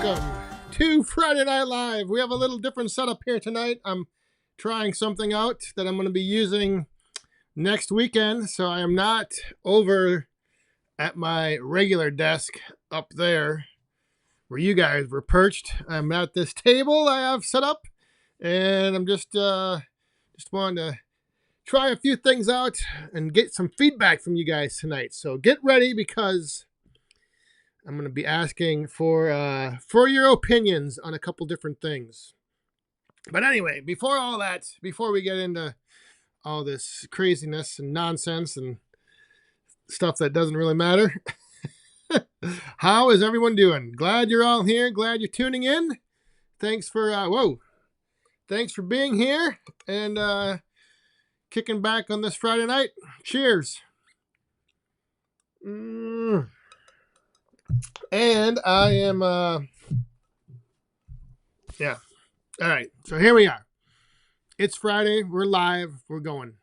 welcome to Friday Night Live. We have a little different setup here tonight. I'm trying something out that I'm going to be using next weekend, so I am not over at my regular desk up there where you guys were perched. I'm at this table I have set up, and I'm just wanting to try a few things out and get some feedback from you guys tonight. So get ready, because I'm going to be asking for your opinions on a couple different things. But anyway, before we get into all this craziness and nonsense and stuff that doesn't really matter, how is everyone doing? Glad you're all here. Glad you're tuning in. Thanks for being here and kicking back on this Friday night. Cheers. And I am, yeah. All right. So here we are. It's Friday. We're live. We're going.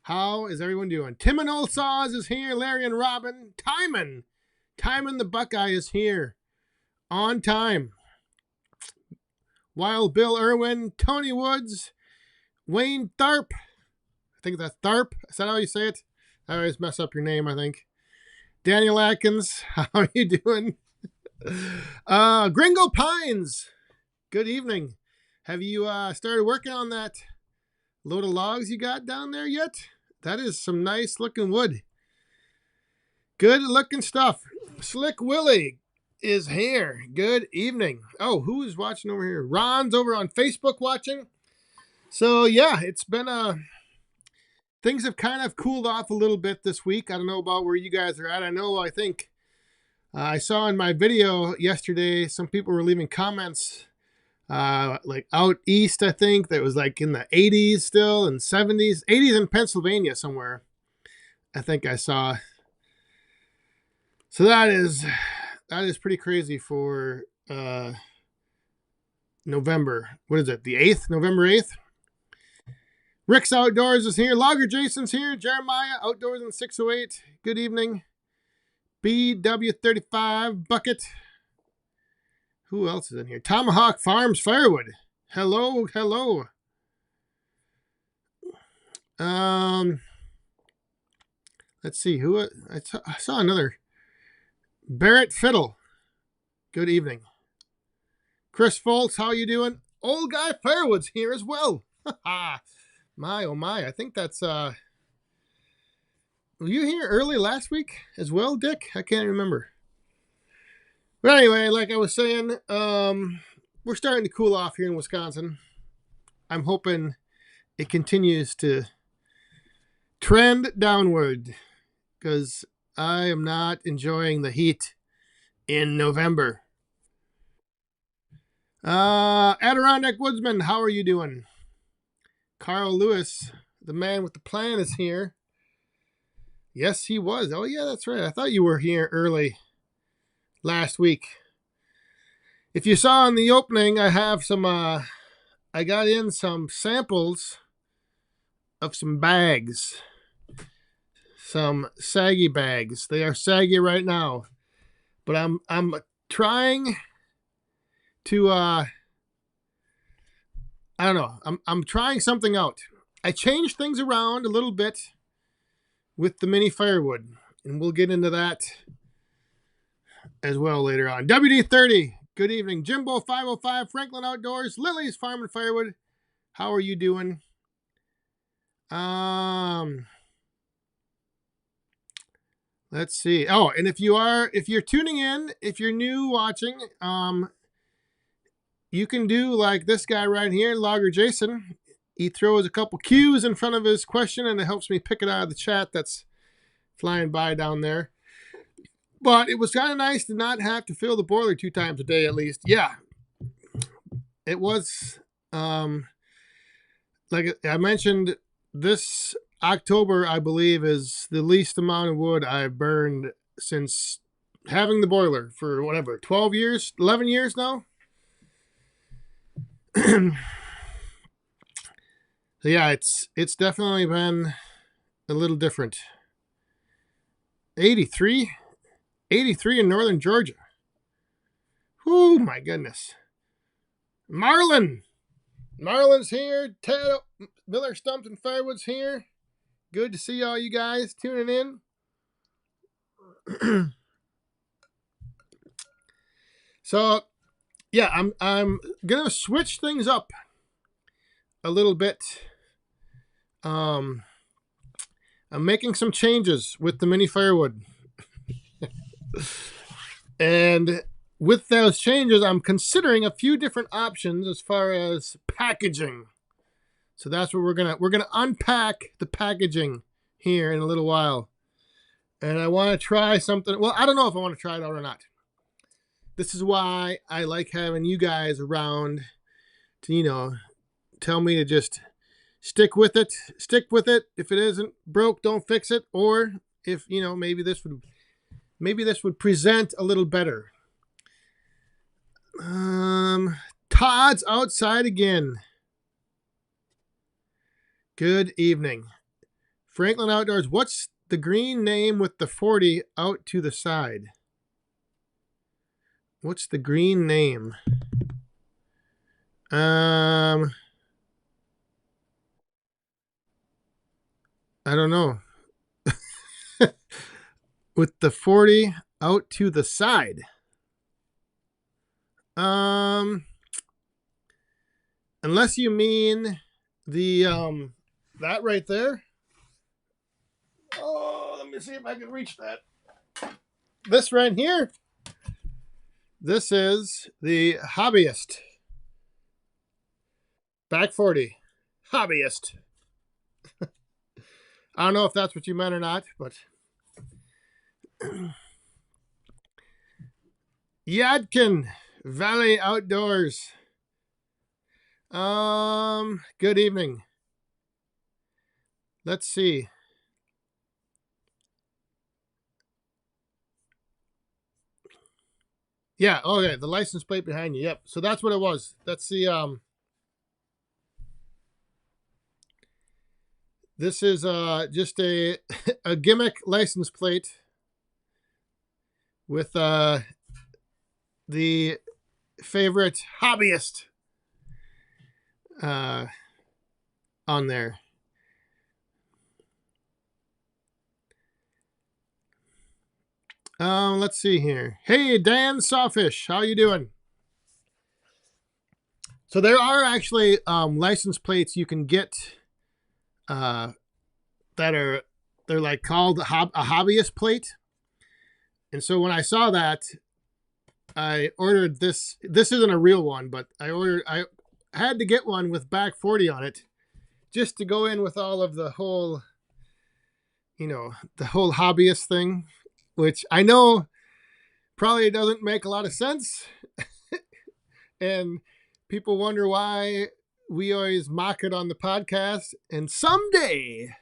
How is everyone doing? Tim and Old Saws is here. Larry and Robin. Timon the Buckeye is here. On time. Wild Bill Irwin. Tony Woods. Wayne Tharp. I think that's Tharp. Is that how you say it? I always mess up your name, I think. Daniel Atkins, how are you doing? Gringo Pines, good evening. Have you started working on that load of logs you got down there yet? That is some nice looking wood. Good looking stuff. Slick Willie is here. Good evening. Oh, who is watching over here? Ron's over on Facebook watching. So yeah, it's been things have kind of cooled off a little bit this week. I don't know about where you guys are at. I think I saw in my video yesterday, some people were leaving comments like out east, I think, that was like in the 80s still and 70s. 80s in Pennsylvania somewhere, I think I saw. So that is pretty crazy for November. What is it? The 8th? November 8th? Rick's Outdoors is here. Logger Jason's here. Jeremiah Outdoors in 608. Good evening. BW35 Bucket. Who else is in here? Tomahawk Farms Firewood. Hello. Let's see who I saw another. Barrett Fiddle. Good evening. Chris Foltz, how you doing? Old Guy Firewood's here as well. My, oh my, I think that's, were you here early last week as well, Dick? I can't remember. But anyway, like I was saying, we're starting to cool off here in Wisconsin. I'm hoping it continues to trend downward, because I am not enjoying the heat in November. Adirondack Woodsman, how are you doing? Carl Lewis, the man with the plan, is here. Yes, he was. Oh, yeah, that's right. I thought you were here early last week. If you saw in the opening, I have some, I got in some samples of some bags. Some saggy bags. They are saggy right now. But I'm trying to, I don't know. I'm trying something out. I changed things around a little bit with the Mini Firewood, and we'll get into that as well later on. WD30, good evening. Jimbo 505, Franklin Outdoors, Lily's Farm and Firewood. How are you doing? Let's see. Oh, and if you're tuning in, if you're new watching, you can do like this guy right here, Logger Jason. He throws a couple Q's in front of his question, and it helps me pick it out of the chat that's flying by down there. But it was kind of nice to not have to fill the boiler 2 times a day at least. Yeah, it was. Like I mentioned, this October, I believe, is the least amount of wood I've burned since having the boiler for 12 years, 11 years now. So yeah, it's definitely been a little different. 83 in northern Georgia. Oh my goodness. Marlon's here. Ted Miller Stumps and Firewood's here. Good to see all you guys tuning in. So yeah, I'm gonna switch things up a little bit. I'm making some changes with the Mini Firewood. And with those changes, I'm considering a few different options as far as packaging. So that's what we're gonna unpack the packaging here in a little while. And I want to try something. Well, I don't know if I want to try it out or not. This is why I like having you guys around to, tell me to just stick with it. If it isn't broke, don't fix it. Or if, maybe this would present a little better. Todd's outside again. Good evening. Franklin Outdoors, what's the green name with the 40 out to the side? What's the green name? I don't know. With the 40 out to the side. Unless you mean the that right there. Oh, let me see if I can reach that. This right here. This is the Hobbyist. Back 40. Hobbyist. I don't know if that's what you meant or not, but Yadkin Valley Outdoors. Good evening. Let's see. Yeah, okay, the license plate behind you. Yep. So that's what it was. That's the this is just a a gimmick license plate with the favorite Hobbyist on there. Let's see here. Hey, Dan Sawfish, how you doing? So there are actually license plates you can get that they're like called a hobbyist plate. And so when I saw that, I ordered this. This isn't a real one, but I had to get one with back 40 on it just to go in with all of the whole, the whole hobbyist thing, which I know probably doesn't make a lot of sense. And people wonder why we always mock it on the podcast. And someday,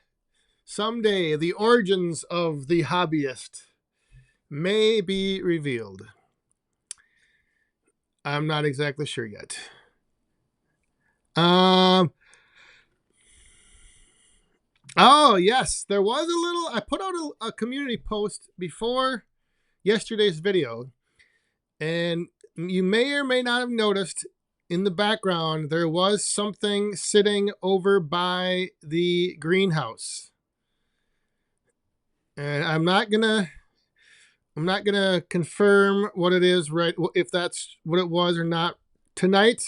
the origins of the Hobbyist may be revealed. I'm not exactly sure yet. Oh, yes, there was a little. I put out a community post before yesterday's video, and you may or may not have noticed in the background there was something sitting over by the greenhouse. And I'm not gonna confirm what it is, right? If that's what it was or not tonight.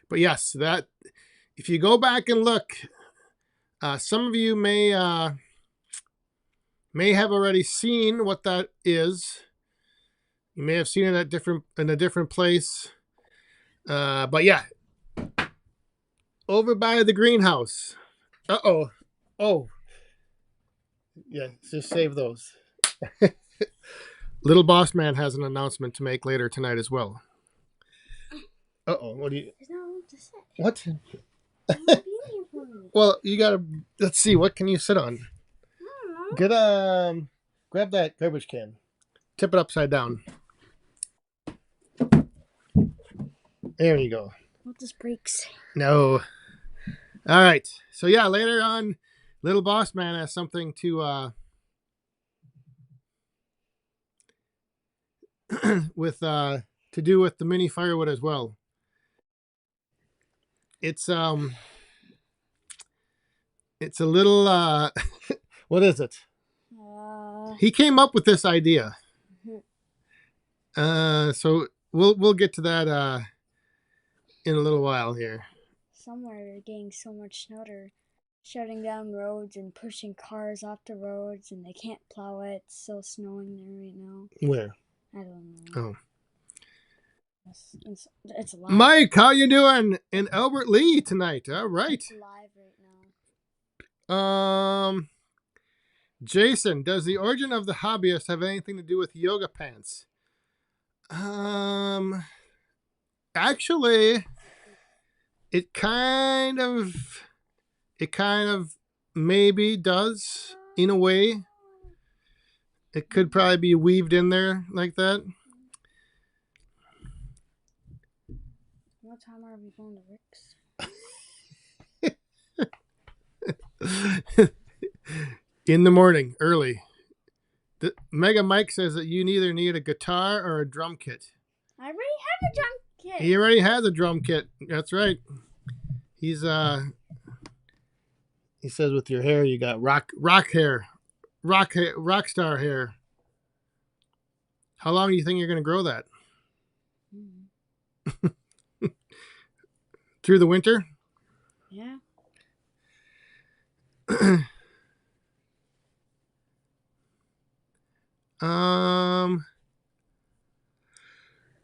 But yes, that if you go back and look, some of you may have already seen what that is. You may have seen it in a different place. But yeah, over by the greenhouse. Oh, yeah. Just save those. Little Boss Man has an announcement to make later tonight as well. What do you? There's no room to sit. What? Well, you gotta. Let's see. What can you sit on? Get grab that garbage can. Tip it upside down. There you go. What just breaks? No. All right. So yeah, later on, Little Boss Man has something to with to do with the mini firewood as well. It's a little what is it? He came up with this idea. So we'll get to that in a little while here. Somewhere they're getting so much snow they're shutting down roads and pushing cars off the roads, and they can't plow it. It's still snowing there right now. Where? I don't know. Oh. It's live. Mike, how you doing in Albert Lee tonight? All right. It's live right now. Jason, does the origin of the Hobbyist have anything to do with yoga pants? Actually, it kind of maybe does in a way. It could probably be weaved in there like that. What time are we going to Rick's? In the morning, early. Mega Mike says that you neither need a guitar or a drum kit. I already have a drum kit. He already has a drum kit. That's right. He's he says with your hair you got rock star hair. How long do you think you're going to grow that? Through the winter? Yeah.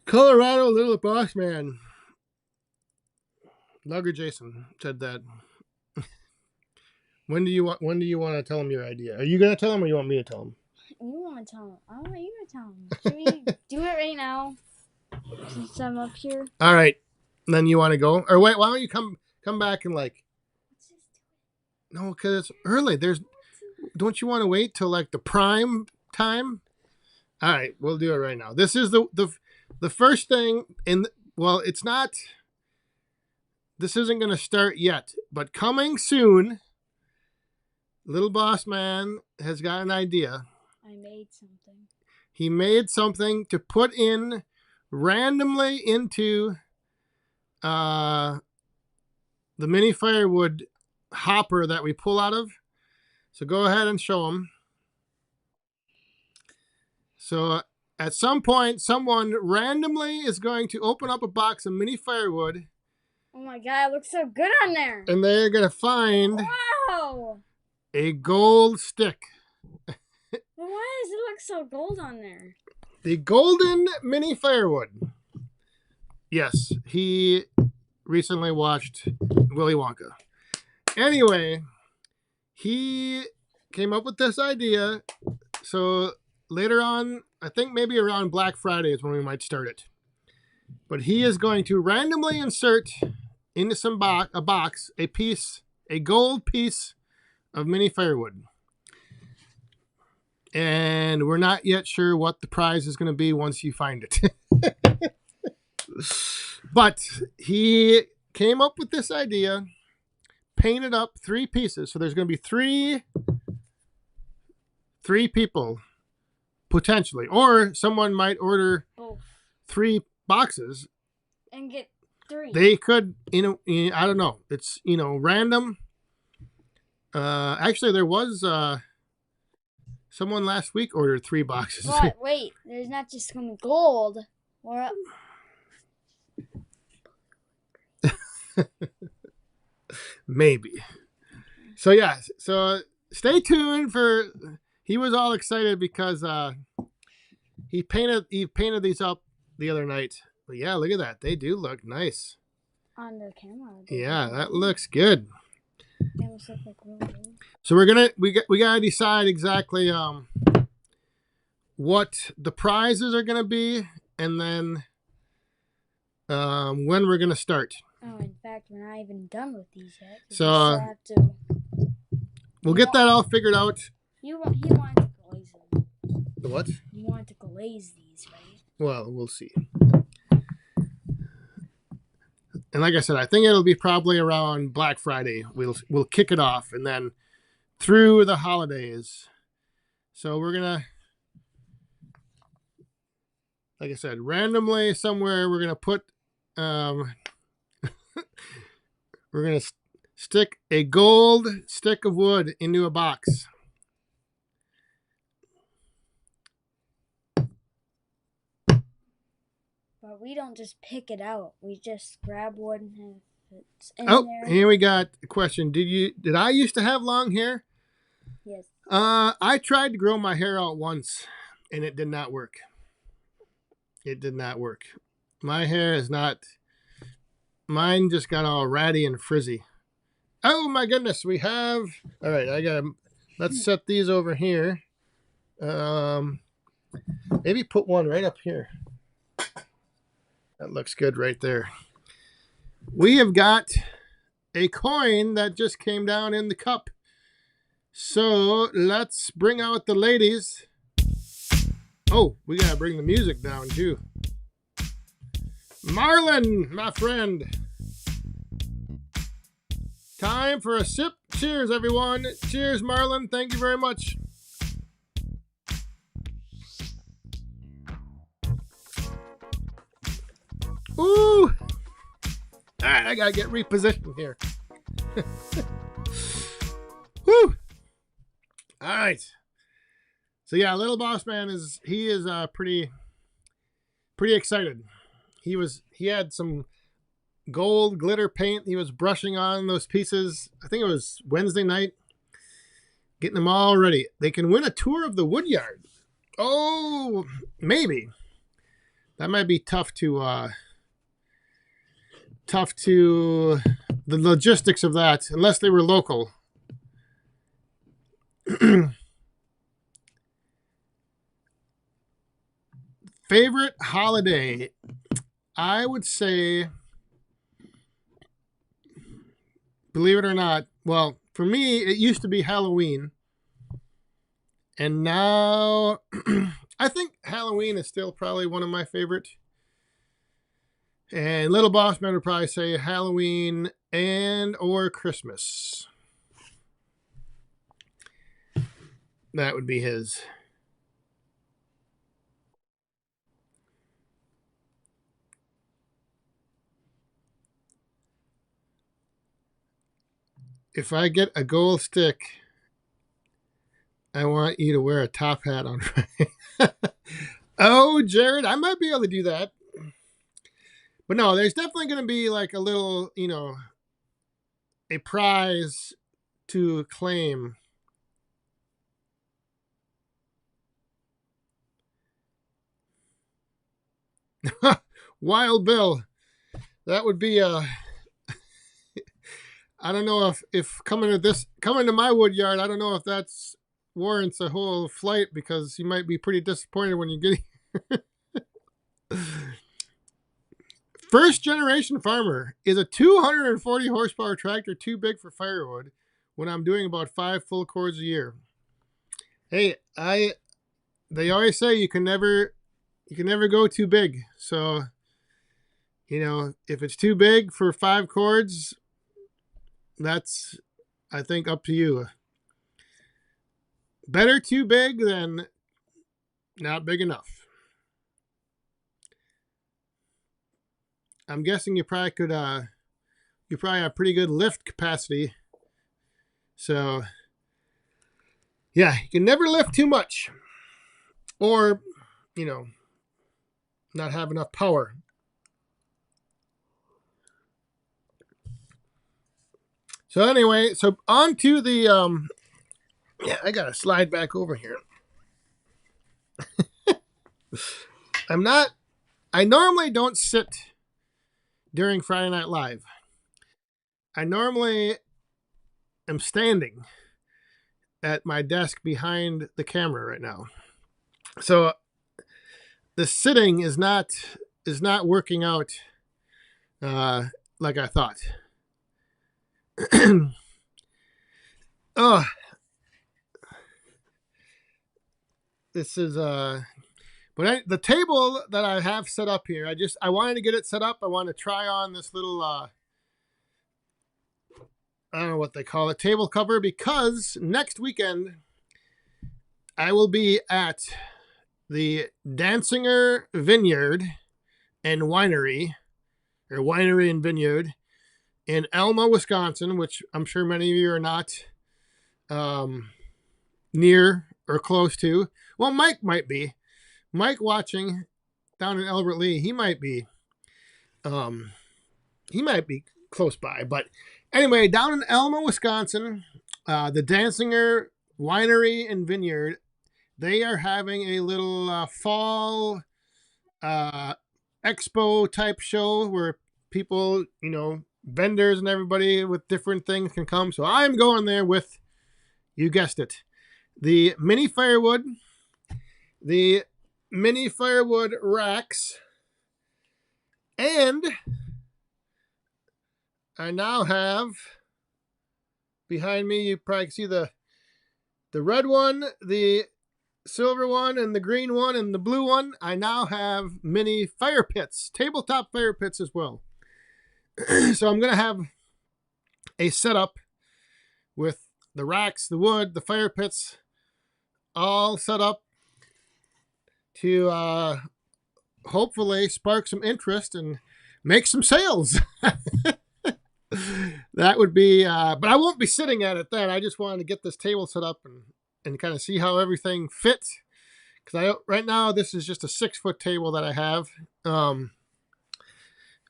Colorado Little Boss Man. Lugger Jason said that. When do you want to tell him your idea? Are you going to tell him or you want me to tell him? You want to tell him. I want you to tell him. Should we do it right now? Since I'm up here. All right. Then you want to go? Or wait, why don't you come back and like... No, because it's early. Don't you want to wait till like the prime time? All right, we'll do it right now. This is the first thing it's not... This isn't going to start yet, but coming soon, Little Boss Man has got an idea. I made something. He made something to put in randomly into the mini firewood hopper that we pull out of. So go ahead and show him. So at some point, someone randomly is going to open up a box of mini firewood. Oh my god, it looks so good on there. And they're going to find wow, a gold stick. Well, why does it look so gold on there? The golden mini firewood. Yes, he recently watched Willy Wonka. Anyway, he came up with this idea. So later on, I think maybe around Black Friday is when we might start it. But he is going to randomly insert into a box, a gold piece of mini firewood. And we're not yet sure what the prize is going to be once you find it. But he came up with this idea, painted up 3 pieces. So there's going to be three people potentially, or someone might order both 3 boxes and get 3. They could, I don't know. It's, random. Actually, there was someone last week ordered 3 boxes. But wait, there's not just going to be gold. Or maybe. So yeah, so stay tuned for. He was all excited because he painted these up the other night. But yeah, look at that. They do look nice on the camera. Yeah, that looks good. They almost look like really good. So we gotta decide exactly what the prizes are gonna be, and then when we're gonna start. Oh, in fact, we're not even done with these yet. So we'll get that all figured out. He wanted to glaze them. The what? You wanted to glaze these, right? Well, we'll see. And like I said, I think it'll be probably around Black Friday. We'll kick it off, and then through the holidays. So we're gonna. like I said, randomly somewhere we're gonna put we're gonna stick a gold stick of wood into a box. But we don't just pick it out. We just grab wood and if it's in there. Here we got a question. Did I used to have long hair? Yes. I tried to grow my hair out once and it did not work. It did not work. My hair is not, mine just got all ratty and frizzy. Oh my goodness, we have, all right, let's set these over here. Maybe put one right up here. That looks good right there. We have got a coin that just came down in the cup. So let's bring out the ladies. Oh, we gotta bring the music down too. Marlon, my friend. Time for a sip. Cheers, everyone. Cheers, Marlon. Thank you very much. Ooh. All right, I gotta get repositioned here. Woo. All right. So yeah, Little Boss Man is pretty excited. He had some gold glitter paint he was brushing on those pieces. I think it was Wednesday night. Getting them all ready. They can win a tour of the wood yard. Oh, maybe. That might be tough to the logistics of that, unless they were local. Favorite holiday? I would say, believe it or not, well, for me, it used to be Halloween. And now, I think Halloween is still probably one of my favorite. And Little Boss Man would probably say Halloween and or Christmas. That would be his. If I get a gold stick, I want you to wear a top hat on Friday. Oh, Jared, I might be able to do that. But no, there's definitely going to be like a little, a prize to claim. Wild Bill. That would be I don't know if coming to my wood yard, I don't know if that's warrants a whole flight, because you might be pretty disappointed when you get here. First generation farmer. Is a 240 horsepower tractor too big for firewood when I'm doing about 5 full cords a year? Hey, they always say you can never go too big. So, if it's too big for 5 cords, that's, I think, up to you. Better too big than not big enough. I'm guessing you probably could, you probably have pretty good lift capacity. So, yeah, you can never lift too much. Or, not have enough power. So anyway, on to the, I gotta slide back over here. I normally don't sit during Friday Night Live. I normally am standing at my desk behind the camera right now. So the sitting is not working out like I thought. Oh, this is but the table that I have set up here, I wanted to get it set up. I want to try on this little I don't know what they call it, table cover, because next weekend I will be at the Danzinger Vineyard and Winery, or Winery and Vineyard, in Alma, Wisconsin, which I'm sure many of you are not near or close to. Well, Mike might be. Mike watching down in Albert Lee, he might be close by. But anyway, down in Alma, Wisconsin, the Danzinger Winery and Vineyard, they are having a little fall expo type show where people, vendors and everybody with different things can come. So I'm going there with, you guessed it, the Mini Firewood, the Mini Firewood racks, and I now have behind me, you probably can see the red one, the silver one, and the green one, and the blue one. I now have mini fire pits, tabletop fire pits as well. So I'm going to have a setup with the racks, the wood, the fire pits, all set up to hopefully spark some interest and make some sales. That would be, but I won't be sitting at it then. I just wanted to get this table set up and kind of see how everything fits. Because right now this is just a 6-foot table that I have.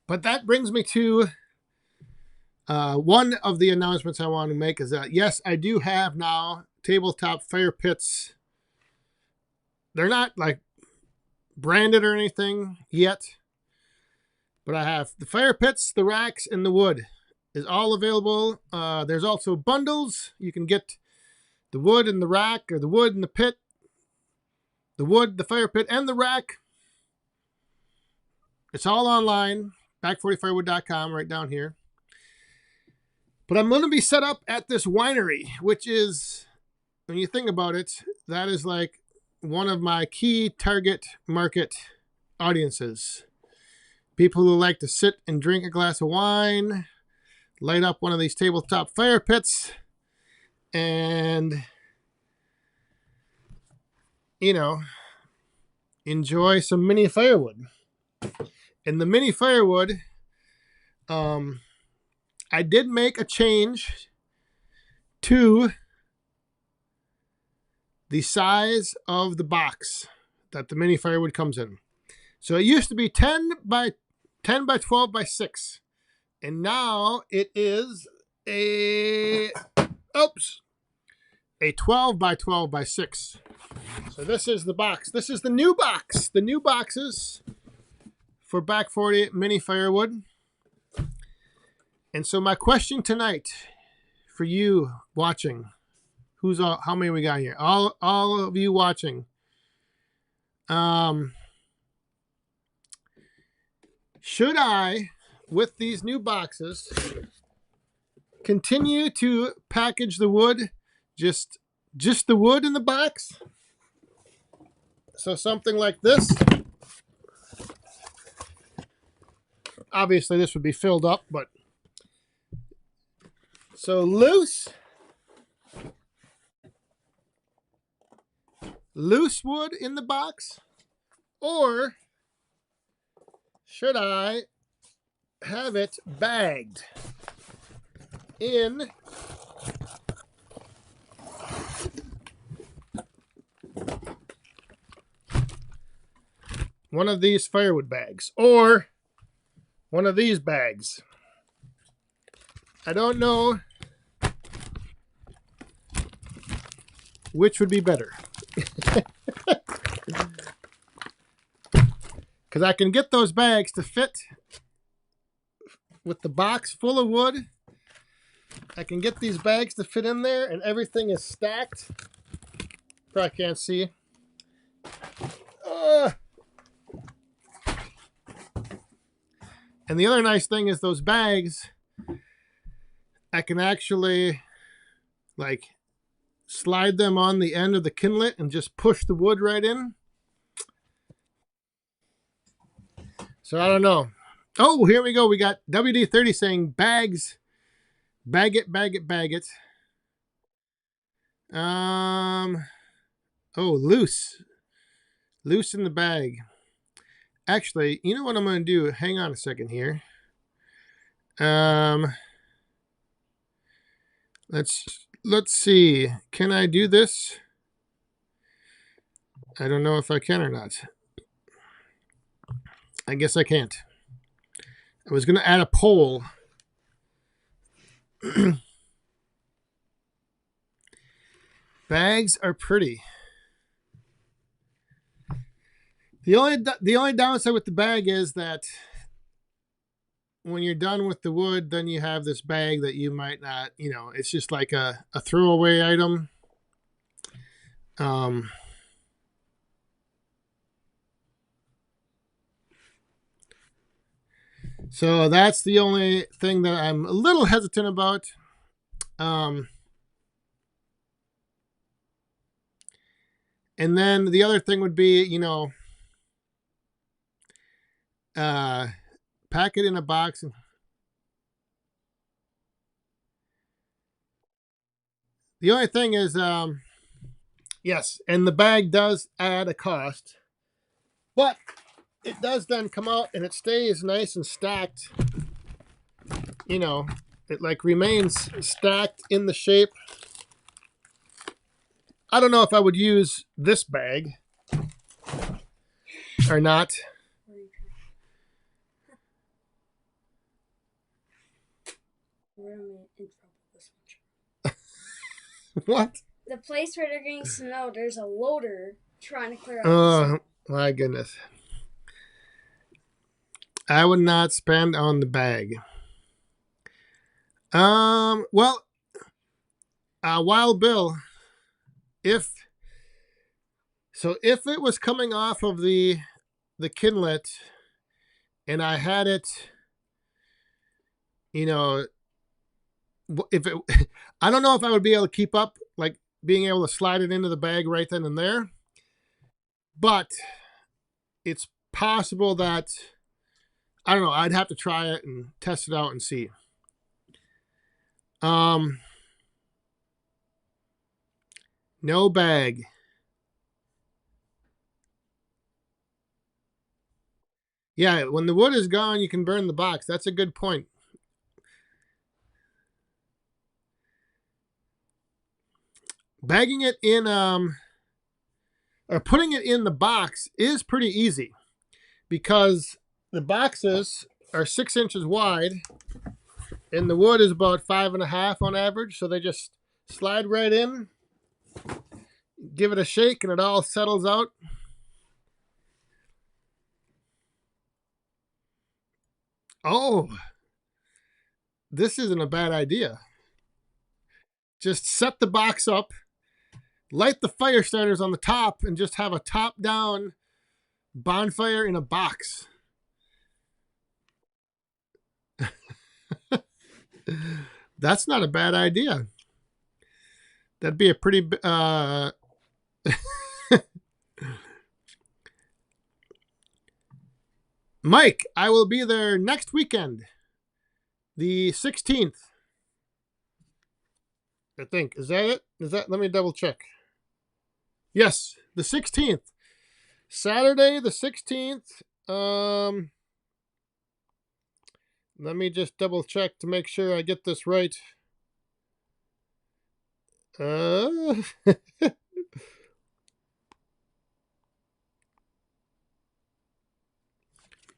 But that brings me to one of the announcements I want to make is that, yes, I do have now tabletop fire pits. They're not like branded or anything yet, but I have the fire pits, the racks, and the wood is all available. There's also bundles. You can get the wood and the rack, or the wood and the pit, the wood, the fire pit, and the rack. It's all online, back40firewood.com, right down here. But I'm going to be set up at this winery, which is, when you think about it, that is like one of my key target market audiences. People who like to sit and drink a glass of wine, light up one of these tabletop fire pits, and, enjoy some mini firewood. And the mini firewood, I did make a change to the size of the box that the mini firewood comes in. So it used to be 10 by 12 by 6. And now it is a 12 by 12 by 6. So this is the box. This is the new box. The new boxes for Back 40 Mini Firewood. And so my question tonight for you watching, how many we got here? All of you watching. Should I, with these new boxes, continue to package the wood, just the wood in the box? So something like this. Obviously this would be filled up, but so loose wood in the box, or should I have it bagged in one of these firewood bags, or one of these bags? I don't know which would be better. Because I can get those bags to fit with the box full of wood. I can get these bags to fit in there, and everything is stacked. Probably can't see. And the other nice thing is those bags, I can actually slide them on the end of the kindlet and just push the wood right in. So I don't know. Oh, here we go. We got WD30 saying bags, bag it, bag it, bag it. Oh, loose Loosen the bag. Actually, you know what I'm going to do? Hang on a second here. Let's see. Can I do this? I don't know if I can or not. I guess I can't. I was going to add a poll. Bags are pretty. The only downside with the bag is that when you're done with the wood, then you have this bag that you might not, it's just like a throwaway item. So that's the only thing that I'm a little hesitant about. And then the other thing would be, pack it in a box. The only thing is, yes, and the bag does add a cost, but it does then come out and it stays nice and stacked. It like remains stacked in the shape. I don't know if I would use this bag or not. What? The place where they're getting snow, there's a loader trying to clear out. Oh, my goodness. I would not spend on the bag. Well, Wild Bill, if it was coming off of the Kinlet and I had it, if it, I don't know if I would be able to keep up, like being able to slide it into the bag right then and there, but it's possible that, I don't know, I'd have to try it and test it out and see. No bag. Yeah, when the wood is gone, you can burn the box. That's a good point. Bagging it in, or putting it in the box is pretty easy because the boxes are 6 inches wide and the wood is about 5.5 on average. So they just slide right in, give it a shake, and it all settles out. Oh, this isn't a bad idea. Just set the box up, light the fire starters on the top, and just have a top-down bonfire in a box. That's not a bad idea. That'd be a pretty... Mike, I will be there next weekend, the 16th. I think. Is that it? Let me double check. Yes, the 16th. Saturday the 16th. Let me just double check to make sure I get this right.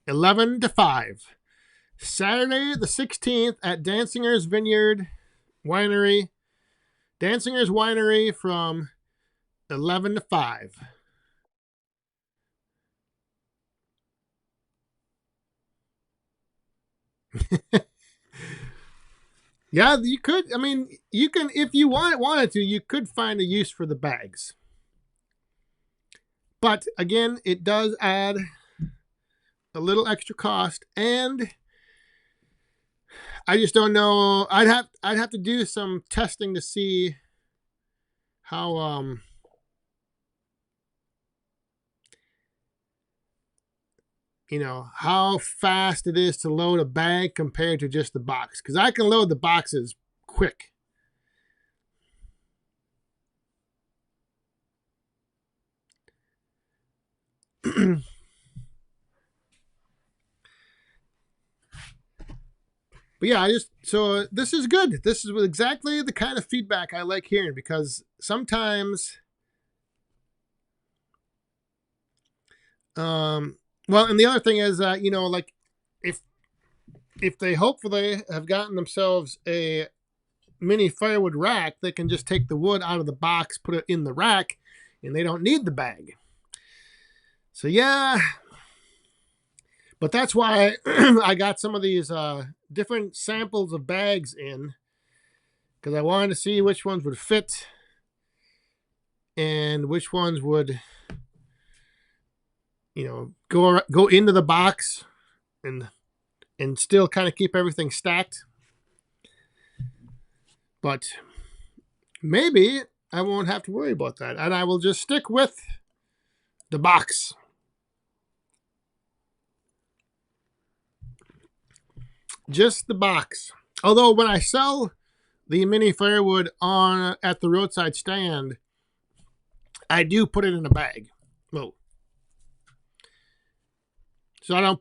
11 to 5. Saturday the 16th at Dancinger's Vineyard Winery. Dancinger's Winery from 11 to 5. Yeah, you could. I mean, you can, if you wanted to, you could find a use for the bags. But again, it does add a little extra cost, and I just don't know. I'd have to do some testing to see how how fast it is to load a bag compared to just the box, because I can load the boxes quick. But yeah, so this is good. This is exactly the kind of feedback I like hearing, because sometimes, well, and the other thing is, like if they hopefully have gotten themselves a mini firewood rack, they can just take the wood out of the box, put it in the rack, and they don't need the bag. So yeah, but that's why I got some of these different samples of bags in, because I wanted to see which ones would fit and which ones would, go into the box and still kind of keep everything stacked. But maybe I won't have to worry about that, and I will just stick with the box. Just the box. Although when I sell the mini firewood at the roadside stand, I do put it in a bag. Whoa. So I don't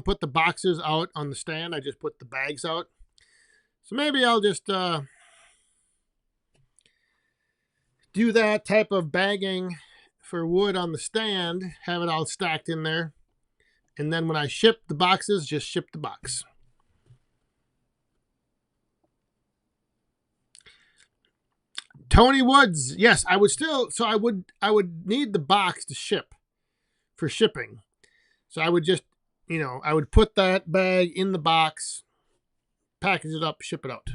put the boxes out on the stand. I just put the bags out. So maybe I'll just do that type of bagging for wood on the stand, have it all stacked in there, and then when I ship the boxes, just ship the box. Tony Woods, yes, I would still. So I would need the box to ship for shipping. So I would just, I would put that bag in the box, package it up, ship it out.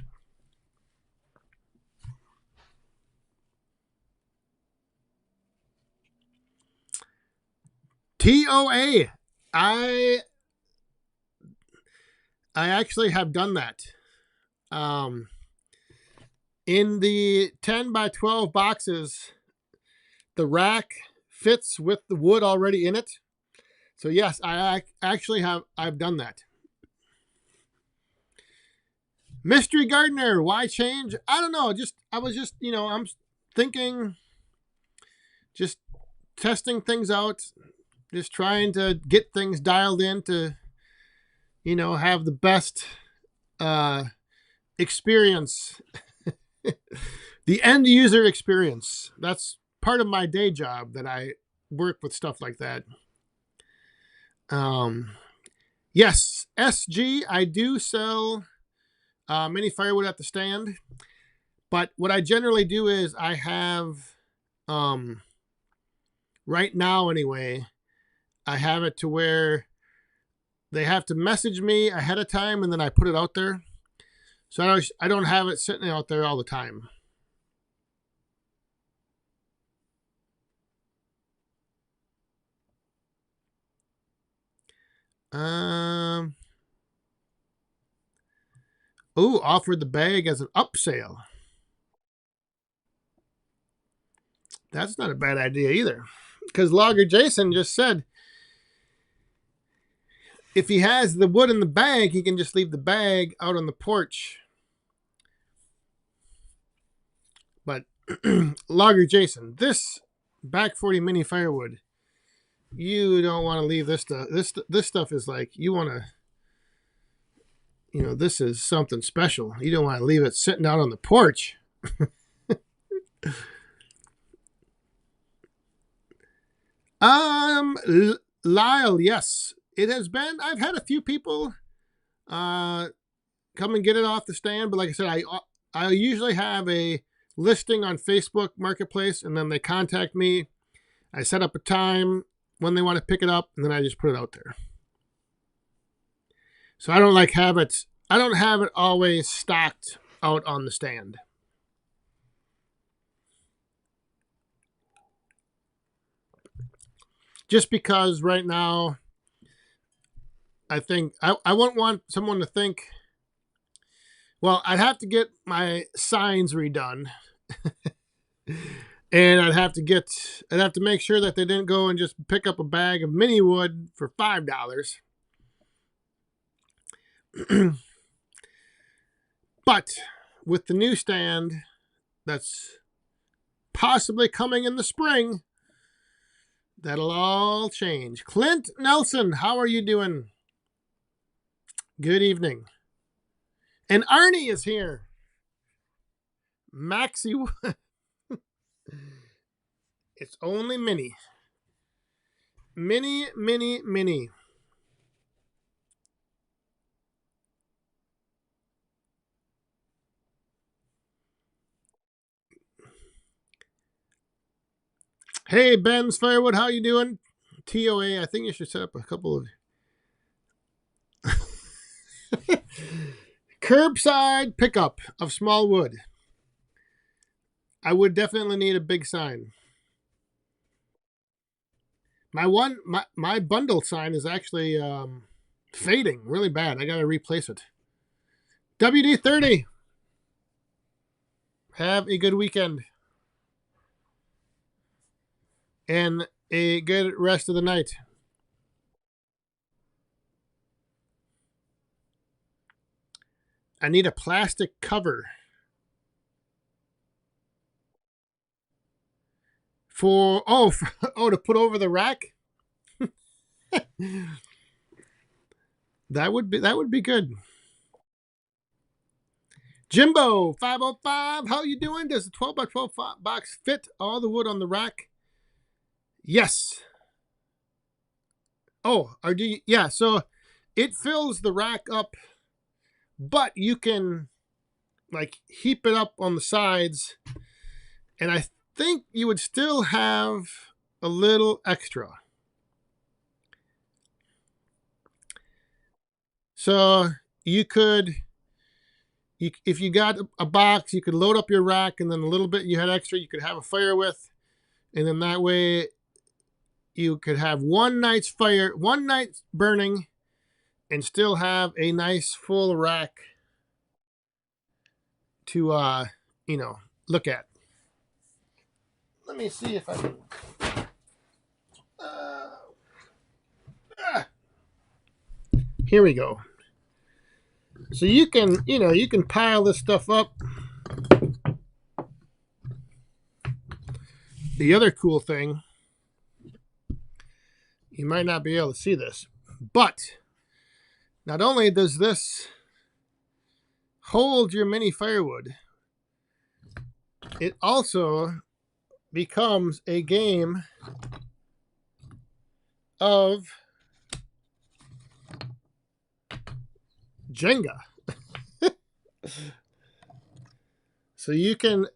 TOA, I actually have done that. In the 10 by 12 boxes, the rack fits with the wood already in it. So yes, I actually I've done that. Mystery Gardener, why change? I don't know. I was just, I'm thinking, just testing things out, just trying to get things dialed in to, have the best experience. The end user experience. That's part of my day job, that I work with stuff like that. Yes, SG, I do sell mini firewood at the stand, but what I generally do is I have, right now anyway, I have it to where they have to message me ahead of time, and then I put it out there. So I don't have it sitting out there all the time. Offered the bag as an upsale. That's not a bad idea either, because Logger Jason just said if he has the wood in the bag, he can just leave the bag out on the porch. But Logger Jason, this back 40 mini firewood, you don't want to leave this stuff. This stuff is like, you want to, this is something special. You don't want to leave it sitting out on the porch. Lyle, yes, it has been. I've had a few people come and get it off the stand, but like I said, I usually have a listing on Facebook Marketplace, and then they contact me. I set up a time when they want to pick it up, and then I just put it out there. So I don't have it always stocked out on the stand. Just because right now, I think I wouldn't want someone to think, well, I'd have to get my signs redone. And I'd have to make sure that they didn't go and just pick up a bag of mini wood for $5. But with the new stand that's possibly coming in the spring, That'll all change. Clint Nelson, how are you doing? Good evening. And Arnie is here. Maxie, it's only Mini. Mini, Mini, Mini. Hey, Ben's Firewood, how you doing? TOA, I think you should set up a couple of curbside pickup of small wood. I would definitely need a big sign. My bundle sign is actually fading really bad. I gotta replace it. WD-30. Have a good weekend. And a good rest of the night. I need a plastic cover for to put over the rack. That would be good. Jimbo 505, how you doing? Does the 12 by 12 box fit all the wood on the rack? Yes. Oh, yeah, so it fills the rack up, but you can like heap it up on the sides, and I think you would still have a little extra. So you could, if you got a box, you could load up your rack, and then a little bit you had extra, you could have a fire with, and then that way you could have one night's burning, and still have a nice full rack to look at. Let me see if I can. Here we go. So you can pile this stuff up. The other cool thing, you might not be able to see this, but not only does this hold your mini firewood, it also becomes a game of Jenga. So you can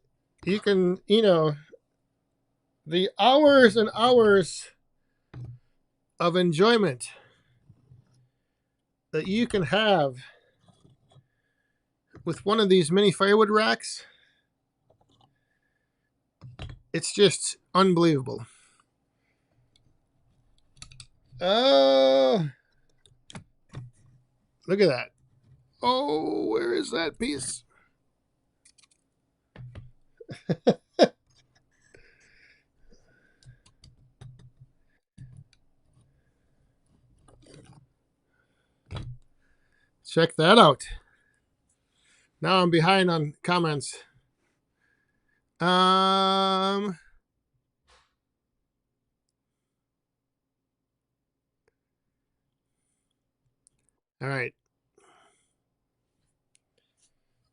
the hours and hours of enjoyment that you can have with one of these mini firewood racks, it's just unbelievable. Oh, look at that. Oh, where is that piece? Check that out. Now I'm behind on comments. All right.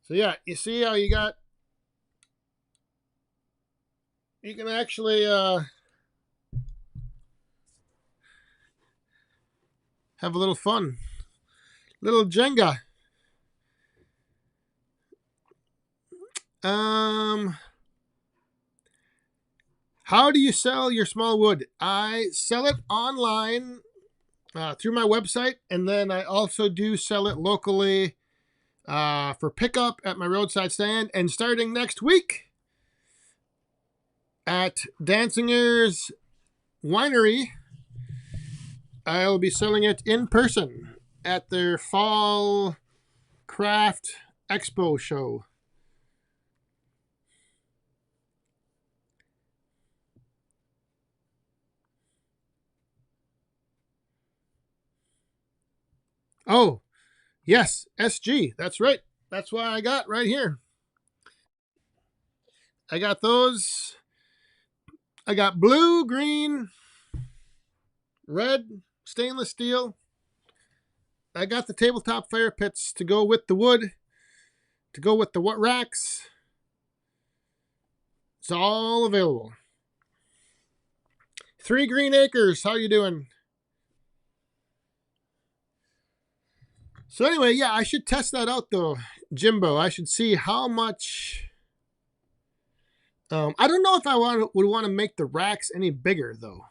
So yeah, you see how you can actually have a little fun. Little Jenga. How do you sell your small wood? I sell it online through my website, and then I also do sell it locally for pickup at my roadside stand. And starting next week at Dancinger's Winery, I'll be selling it in person at their Fall Craft Expo show. Oh, yes, SG. That's right. That's what I got right here. I got those. I got blue, green, red stainless steel. I got the tabletop fire pits to go with the wood, to go with the racks. It's all available. 3 Green Acres, how you doing? So anyway, yeah, I should test that out though, Jimbo. I should see how much. I don't know if I would want to make the racks any bigger though,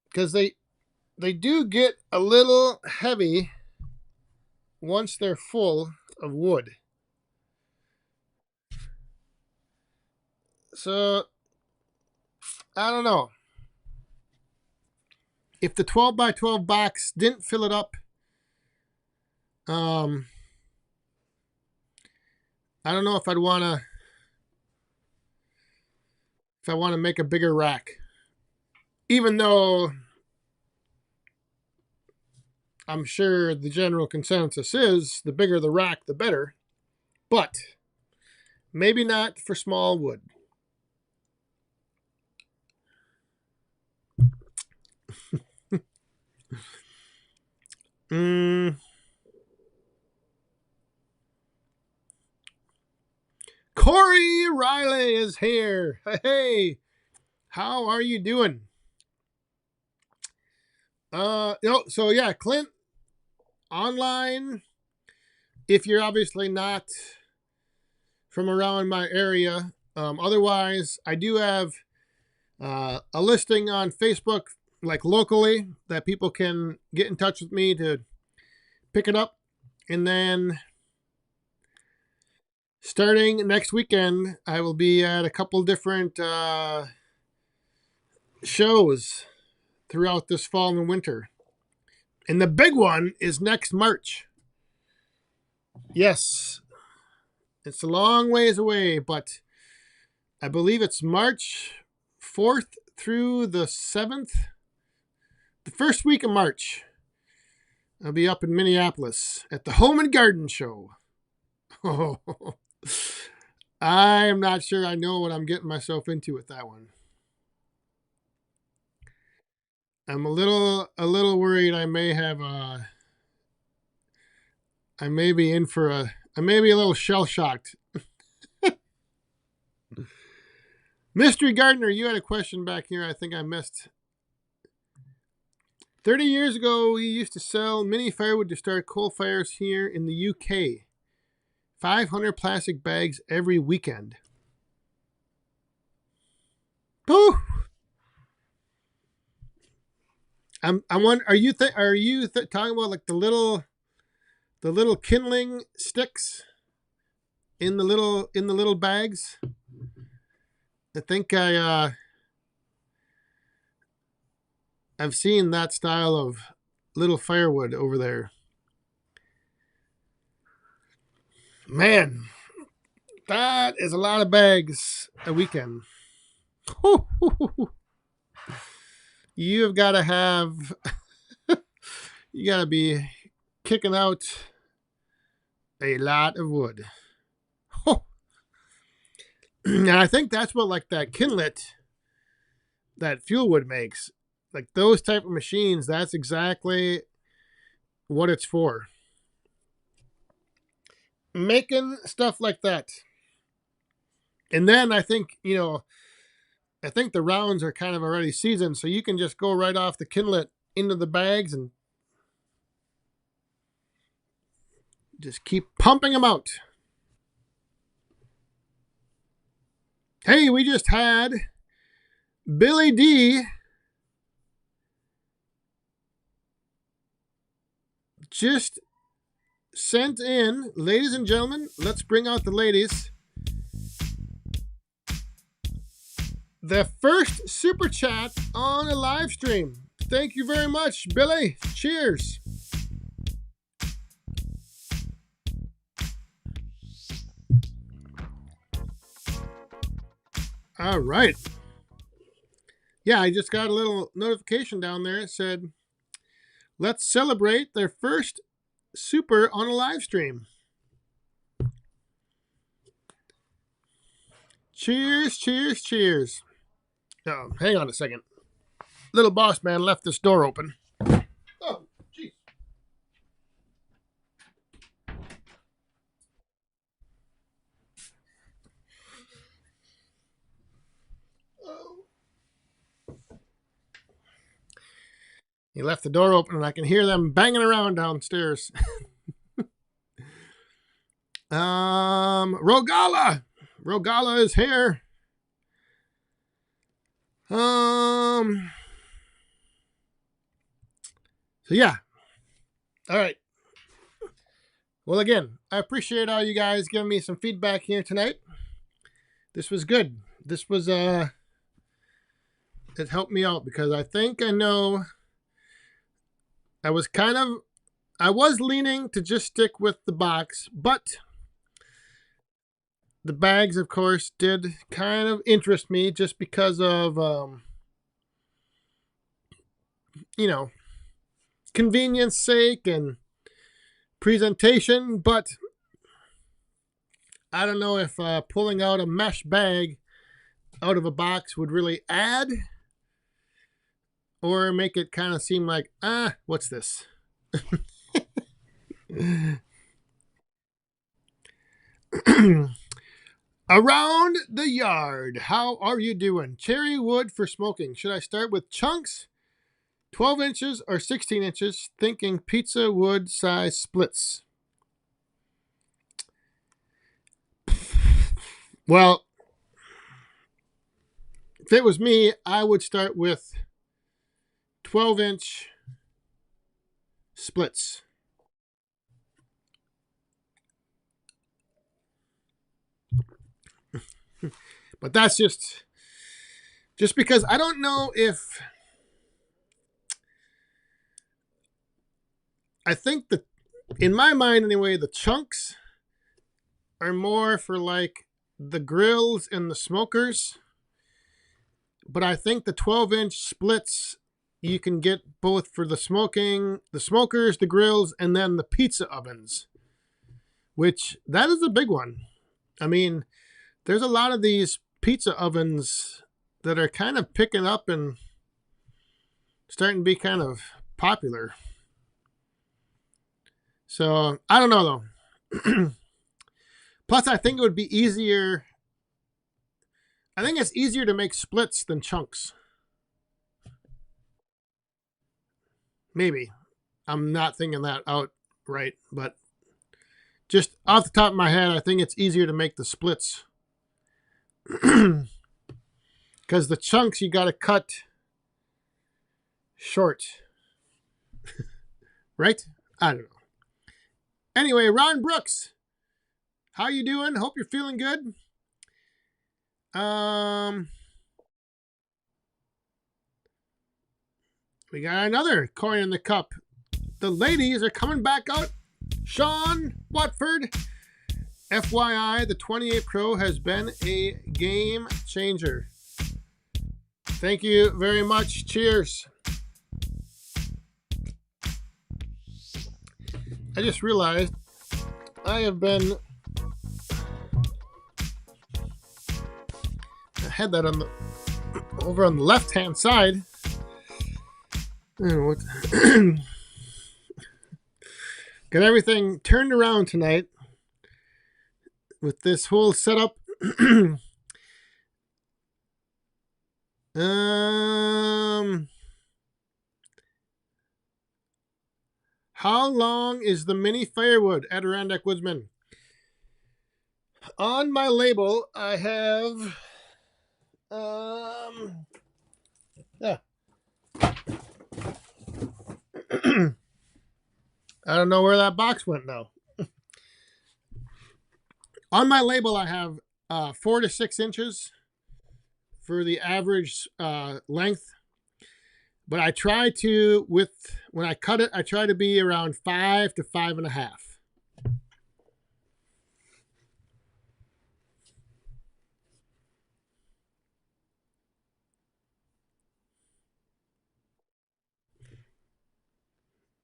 because they do get a little heavy once they're full of wood. So I don't know. If the 12 by 12 box didn't fill it up, I don't know if I want to make a bigger rack. Even though I'm sure the general consensus is the bigger the rack, the better. But maybe not for small wood. Corey Riley is here. Hey, how are you doing? So yeah, Clint, online. If you're obviously not from around my area, otherwise I do have a listing on Facebook, like locally, that people can get in touch with me to pick it up. And then starting next weekend, I will be at a couple different shows throughout this fall and winter. And the big one is next March. Yes, it's a long ways away, but I believe it's March 4th through the 7th. The first week of March, I'll be up in Minneapolis at the Home and Garden Show. Oh, I'm not sure I know what I'm getting myself into with that one. I'm a little worried I may be a little shell shocked. Mystery Gardener, you had a question back here I think I missed. 30 years ago, we used to sell mini firewood to start coal fires here in the UK. 500 plastic bags every weekend. Whew. I'm wondering, are you talking about like the little kindling sticks in the little bags? I think I've seen that style of little firewood over there. Man, that is a lot of bags a weekend. You've got to have, you got to be kicking out a lot of wood. And I think that's what like that Kinlet, that fuel wood makes. Like those type of machines, that's exactly what it's for. Making stuff like that. And then I think, the rounds are kind of already seasoned, so you can just go right off the Kinlet into the bags and just keep pumping them out. Hey, we just had Billy D just sent in, ladies and gentlemen, let's bring out the ladies. The first super chat on a live stream. Thank you very much, Billy. Cheers. All right. Yeah, I just got a little notification down there. It said, let's celebrate their first super on a live stream. Cheers, cheers, cheers. Oh, hang on a second. little boss man left this door open. Oh, jeez. Oh. He left the door open, and I can hear them banging around downstairs. Rogala. Rogala is here. So yeah. All right. Well, again, I appreciate all you guys giving me some feedback here tonight. This was good. This was it helped me out because I think I know I was leaning to just stick with the box, but the bags, of course, did kind of interest me just because of convenience sake and presentation, but I don't know if pulling out a mesh bag out of a box would really add or make it kind of seem like, what's this? Around the yard, how are you doing? Cherry wood for smoking. Should I start with chunks, 12 inches or 16 inches? Thinking pizza wood size splits. Well, if it was me, I would start with 12-inch splits. But that's just because I don't know if I think that in my mind anyway, the chunks are more for like the grills and the smokers. But I think the 12-inch splits you can get both for the smoking, the smokers, the grills, and then the pizza ovens, which that is a big one. I mean, there's a lot of these pizza ovens that are kind of picking up and starting to be kind of popular. So I don't know though. Plus, I think it would be easier. I think it's easier to make splits than chunks. Maybe. I'm not thinking that out right, but just off the top of my head, I think it's easier to make the splits. Because the chunks you got to cut short. Right? I don't know. Anyway, Ron Brooks, how you doing? Hope you're feeling good. We got another coin in the cup. The ladies are coming back out. Sean Watford, FYI, the 28 Pro has been a game changer. Thank you very much. Cheers. I just realized I had that on over on the left-hand side. Got everything turned around tonight with this whole setup. How long is the Mini Firewood, Adirondack Woodsman? On my label, I have yeah. I don't know where that box went now. On my label, I have 4 to 6 inches for the average length. But I try to, when I cut it, I try to be around 5 to 5.5.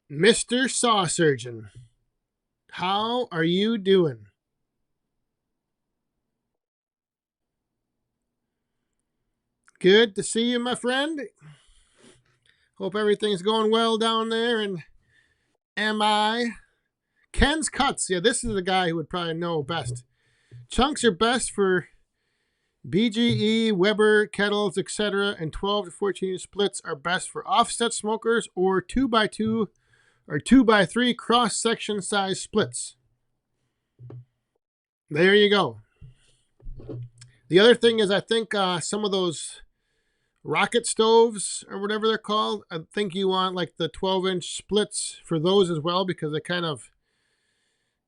Mr. Saw Surgeon, how are you doing? Good to see you, my friend. Hope everything's going well down there in MI. Ken's Cuts. Yeah, this is the guy who would probably know best. Chunks are best for BGE, Weber, kettles, etc. And 12 to 14 inch splits are best for offset smokers or 2x2 or 2x3 cross section size splits. There you go. The other thing is, I think some of those rocket stoves or whatever they're called, I think you want like the 12-inch splits for those as well, because they kind of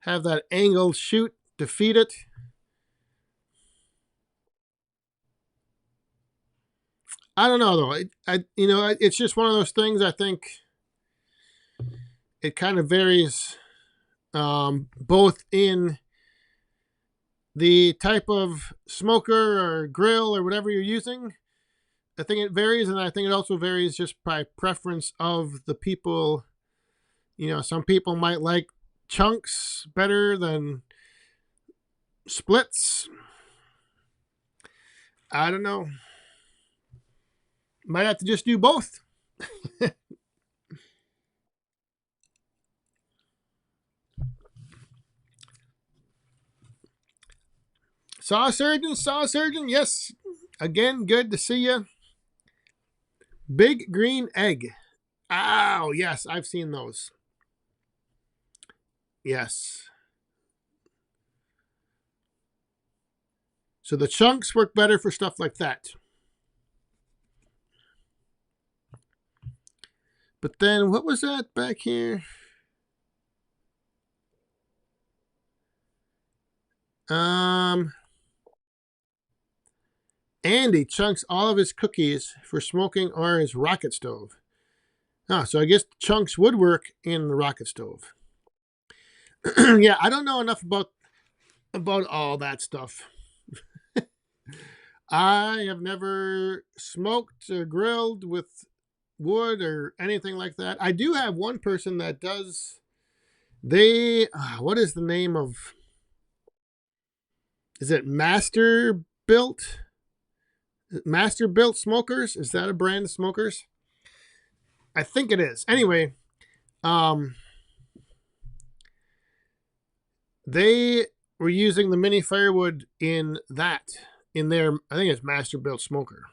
have that angled shoot to feed it. I don't know though. It's just one of those things. I think it kind of varies, both in the type of smoker or grill or whatever you're using. I think it varies, and I think it also varies just by preference of the people. Some people might like chunks better than splits. I don't know. Might have to just do both. Saw surgeon, yes. Again, good to see you. Big green egg. Oh, yes, I've seen those. Yes. So the chunks work better for stuff like that. But then, what was that back here? Andy chunks all of his cookies for smoking or his rocket stove. So I guess chunks would work in the rocket stove. Yeah, I don't know enough about all that stuff. I have never smoked or grilled with wood or anything like that. I do have one person that does. What is the name of? Is it Master Built Smokers? Is that a brand of smokers? I think it is. Anyway, they were using the Mini Firewood in their, I think it's Master Built Smoker.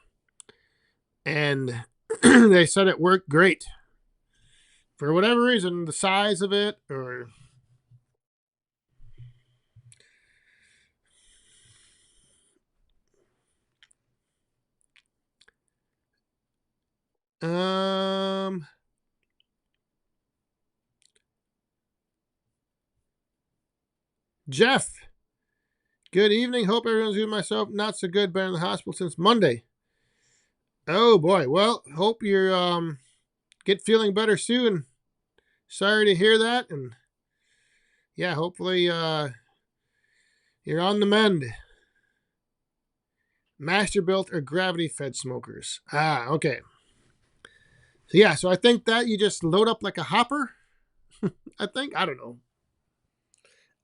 And they said it worked great. For whatever reason, the size of it or... Jeff, good evening. Hope everyone's doing myself not so good. Been in the hospital since Monday. Oh boy. Well, hope you're get feeling better soon. Sorry to hear that, and yeah, hopefully you're on the mend. Master built or gravity fed smokers. Okay. So yeah, so I think that you just load up like a hopper. I don't know.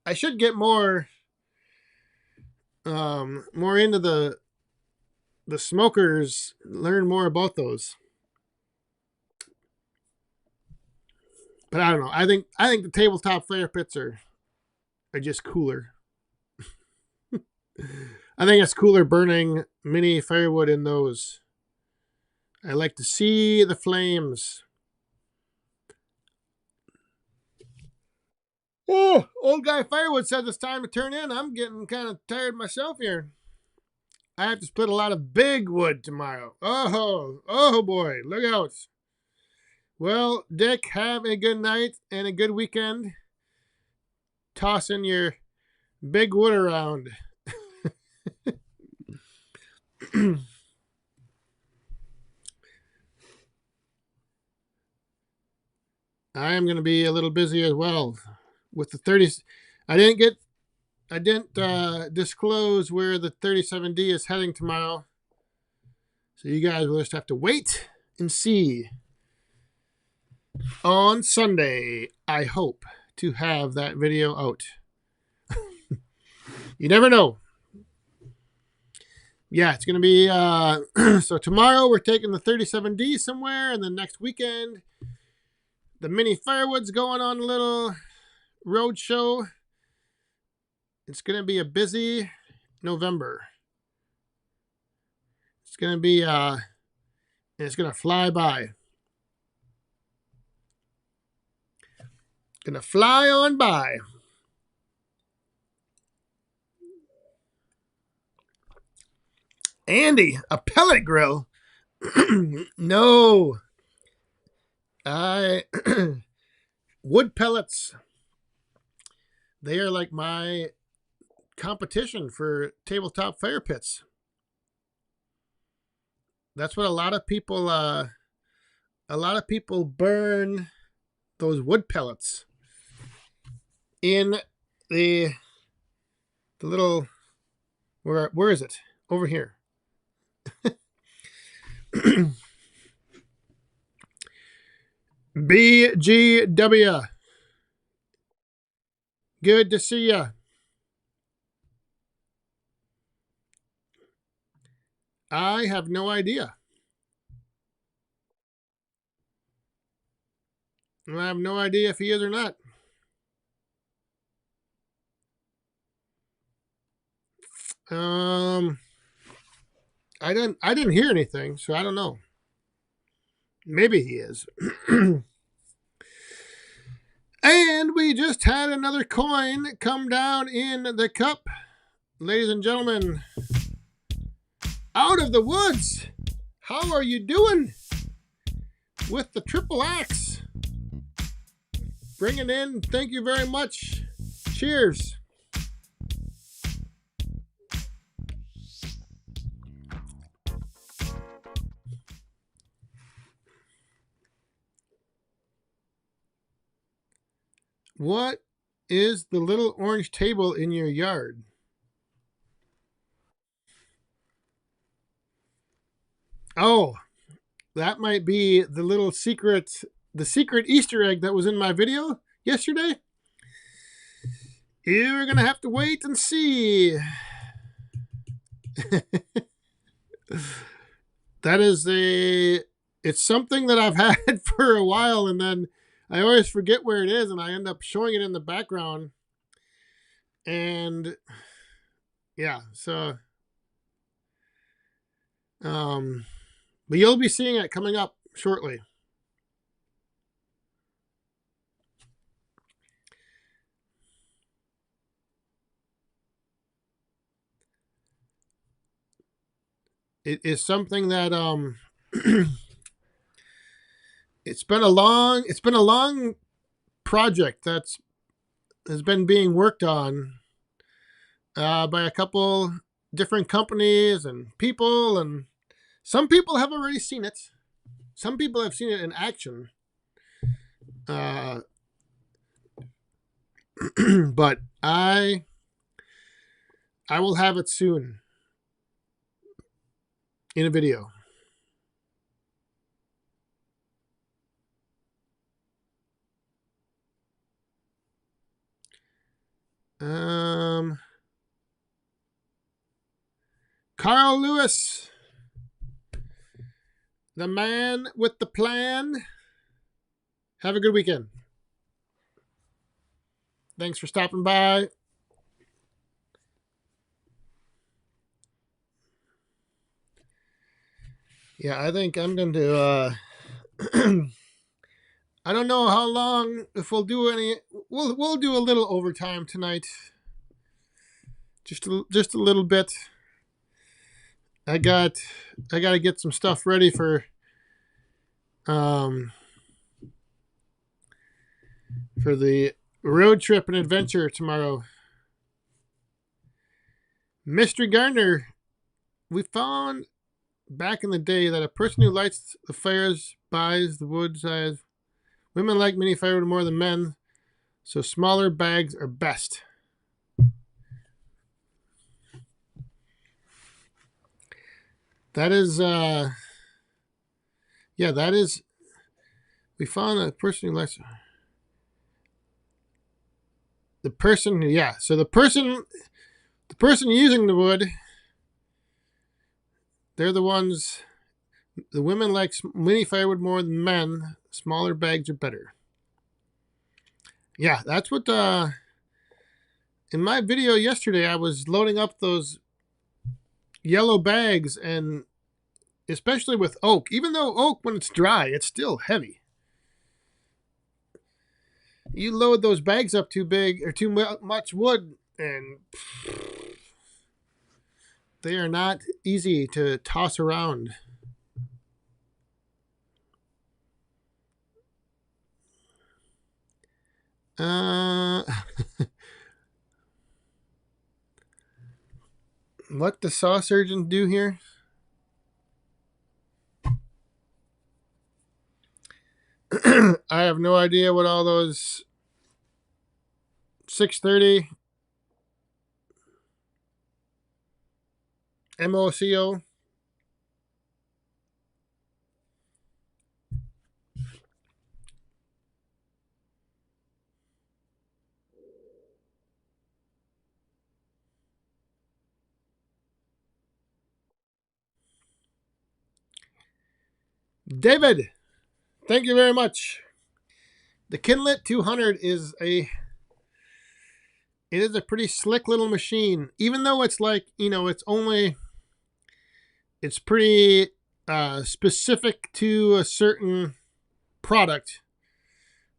I should get more into the smokers, learn more about those. But I don't know. I think the tabletop fire pits are just cooler. I think it's cooler burning mini firewood in those. I like to see the flames. Oh, old guy Firewood says it's time to turn in. I'm getting kind of tired myself here. I have to split a lot of big wood tomorrow. Oh boy, look out. Well, Dick, have a good night and a good weekend. Tossing your big wood around. I am going to be a little busy as well with the 30s. I didn't disclose where the 37D is heading tomorrow. So you guys will just have to wait and see. On Sunday, I hope to have that video out. You never know. yeah, it's going to be, so tomorrow we're taking the 37D somewhere, and then next weekend, the Mini Firewood's going on a little roadshow. It's going to be a busy November. It's going to be, it's going to fly by. Going to fly on by. Andy, a pellet grill? No. I wood pellets. They are like my competition for tabletop fire pits. That's what a lot of people burn those wood pellets in the little, where is it? Over here. BGW. Good to see ya. I have no idea. I have no idea if he is or not. I didn't hear anything, so I don't know. Maybe he is. And we just had another coin come down in the cup. Ladies and gentlemen, Out of the Woods, how are you doing with the triple axe? Bring it in. Thank you very much. Cheers. What is the little orange table in your yard? Oh, that might be the little secret, the secret Easter egg that was in my video yesterday. You're going to have to wait and see. That is it's something that I've had for a while, and then I always forget where it is, and I end up showing it in the background. And yeah, so but you'll be seeing it coming up shortly. It is something that it's been a long project that's has been being worked on by a couple different companies and people, and some people have already seen it. Some people have seen it in action. But I will have it soon in a video. Carl Lewis, the man with the plan. Have a good weekend. Thanks for stopping by. Yeah, I think I'm going to I don't know how long, if we'll do any. We'll do a little overtime tonight. Just a little bit. I got to get some stuff ready for the road trip and adventure tomorrow. Mystery Gardener, we found back in the day that a person who lights the fires buys the wood size. Women like mini firewood more than men, so smaller bags are best. That is, yeah, that is. We found a person who likes the person. Yeah, so the person using the wood They're the ones. The women like mini firewood more than men. Smaller bags are better. Yeah, that's what. In my video yesterday, I was loading up those yellow bags, and especially with oak. Even though oak, when it's dry, it's still heavy. You load those bags up too big or too much wood, and they are not easy to toss around. What the saw surgeon do here? I have no idea what all those 630 MOCO. David, thank you very much. The Kinlet 200 is a pretty slick little machine. Even though it's like, it's pretty specific to a certain product.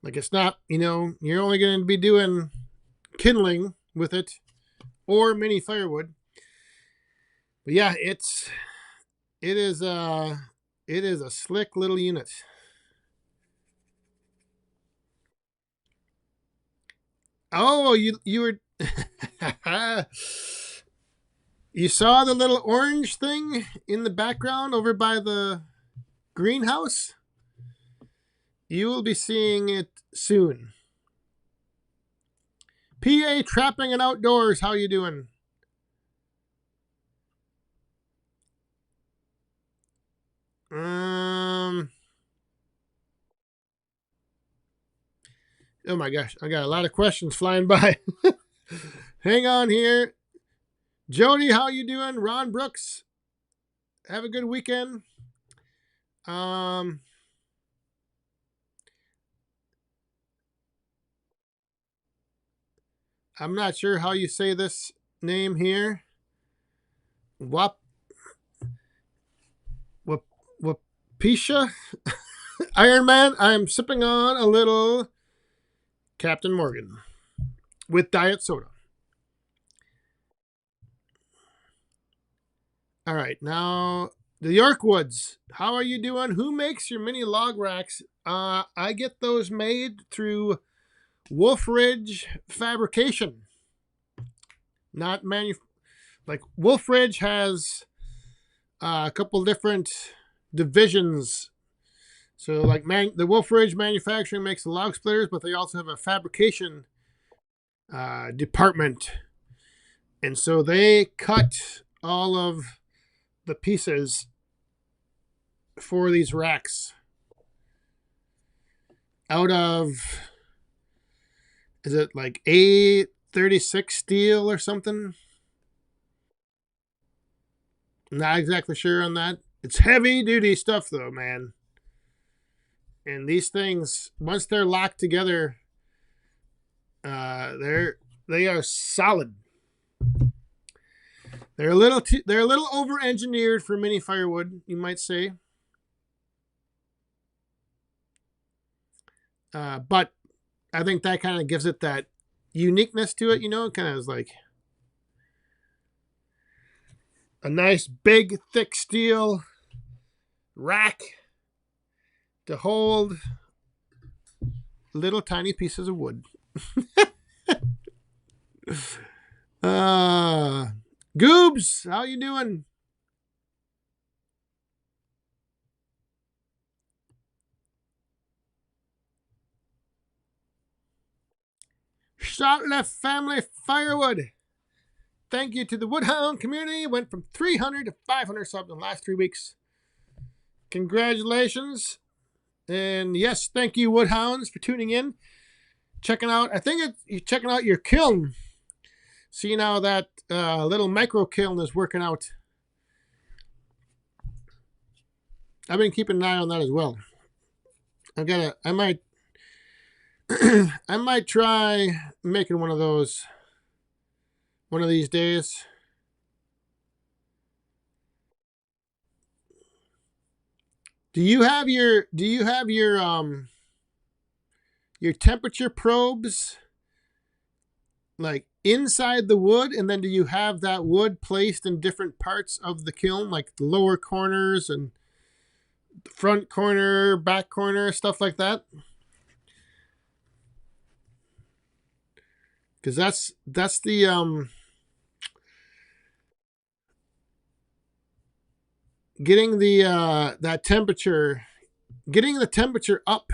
Like it's not, you're only going to be doing kindling with it or mini firewood. But yeah, it is a slick little unit. Oh, you were you saw the little orange thing in the background over by the greenhouse? You will be seeing it soon. PA Trapping and Outdoors, how you doing? Oh my gosh, I got a lot of questions flying by. Hang on here. Jody, how you doing? Ron Brooks, have a good weekend. I'm not sure how you say this name here. Wapisha Iron Man. I'm sipping on a little Captain Morgan with diet soda. All right, now the York Woods. How are you doing? Who makes your mini log racks? I get those made through Wolf Ridge Fabrication. Not like Wolf Ridge has a couple different divisions. So like the Wolf Ridge Manufacturing makes the log splitters, but they also have a fabrication department. And so they cut all of the pieces for these racks out of, is it like A36 steel or something? Not exactly sure on that. It's heavy duty stuff though, man. And these things, once they're locked together, they are solid. They're a little over engineered for mini firewood, you might say. But I think that kind of gives it that uniqueness to it, kind of is like a nice big thick steel rack to hold little tiny pieces of wood. Goobs, how you doing? Shot Left Family Firewood. Thank you to the Woodhound community. Went from 300 to 500 subs in the last 3 weeks. Congratulations. And yes, thank you, Woodhounds, for tuning in. Checking out, you're checking out your kiln. See now that little micro kiln is working out. I've been keeping an eye on that as well. I might I might try making one of those one of these days. Do you have your temperature probes like inside the wood, and then do you have that wood placed in different parts of the kiln, like the lower corners and the front corner, back corner, stuff like that? Because that's the getting the that temperature, getting the temperature up,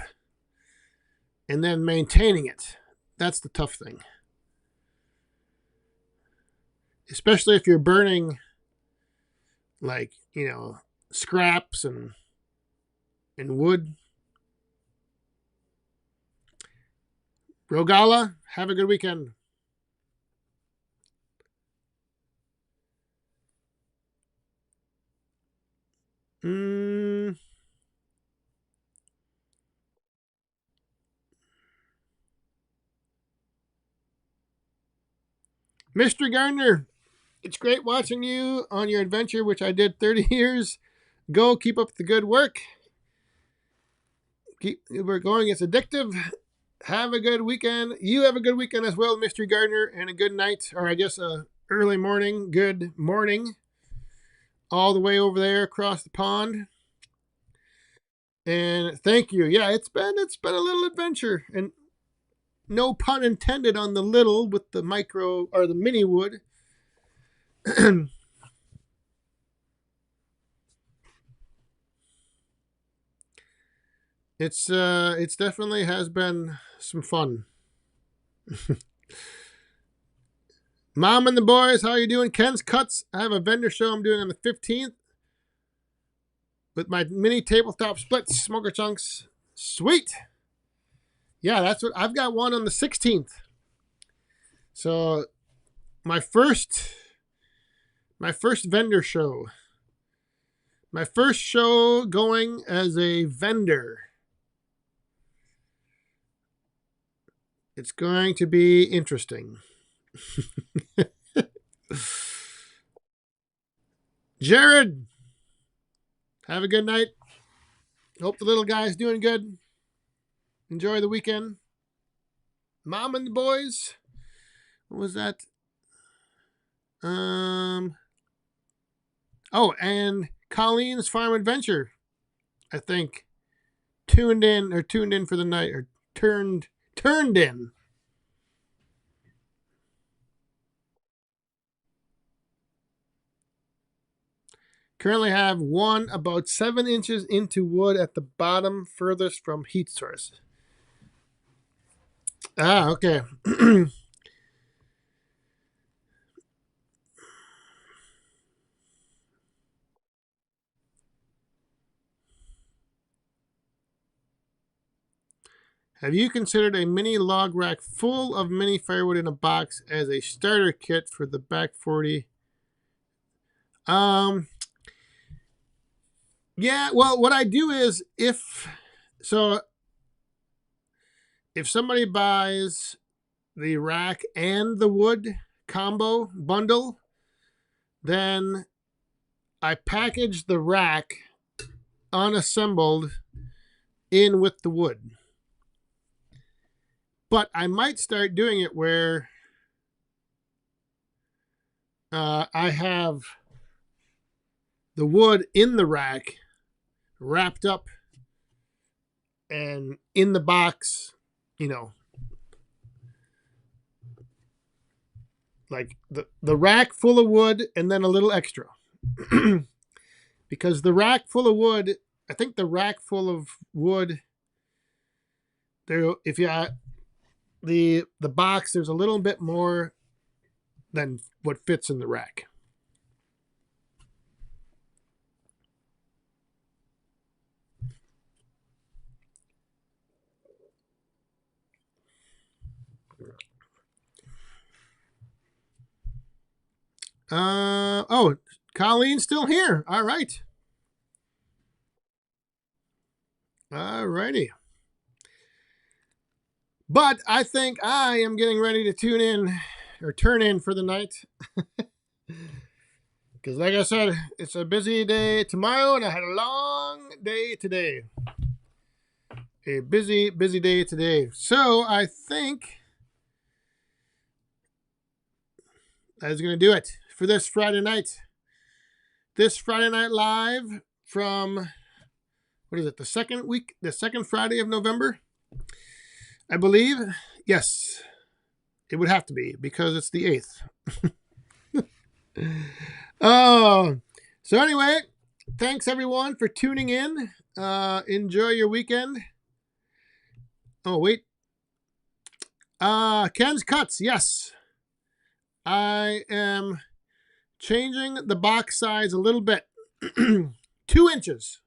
and then maintaining it. That's the tough thing, especially if you're burning like scraps and wood. Rogala, have a good weekend. Mr. Gardner, it's great watching you on your adventure, which I did 30 years. Go, keep up the good work. We're going. It's addictive. Have a good weekend. You have a good weekend as well, Mr. Gardner, and a good night, or I guess early morning. Good morning, all the way over there across the pond. And thank you. Yeah, it's been a little adventure, and no pun intended on the little with the micro or the mini wood. It's definitely has been some fun. Mom and the boys, how you doing? Ken's Cuts. I have a vendor show I'm doing on the 15th with my mini tabletop splits, smoker chunks. Sweet. Yeah, that's what I've got one on the 16th. So my first vendor show. My first show going as a vendor. It's going to be interesting. Jared, have a good night. Hope the little guy's doing good. Enjoy the weekend. Mom and the boys. What was that? Oh, and Colleen's Farm Adventure, I think, tuned in for the night, or turned in. Currently have one about 7 inches into wood at the bottom, furthest from heat source. Ah, okay. Have you considered a mini log rack full of mini firewood in a box as a starter kit for the back 40? Yeah, well, what I do is if somebody buys the rack and the wood combo bundle, then I package the rack unassembled in with the wood. But I might start doing it where I have the wood in the rack wrapped up and in the box, like the rack full of wood and then a little extra. Because the rack full of wood, I think the rack full of wood, there, if you the box, there's a little bit more than what fits in the rack. Oh, Colleen's still here. All right. All righty. But I think I am getting ready to tune in or turn in for the night. Because like I said, it's a busy day tomorrow and I had a long day today. A busy, busy day today. So I think that's going to do it for this Friday night. This Friday night live from, what is it, the second Friday of November? I believe. Yes, it would have to be because it's the 8th. Oh, so anyway, thanks everyone for tuning in. Enjoy your weekend. Oh, wait. Ken's Cuts. Yes. I am changing the box size a little bit. 2 inches.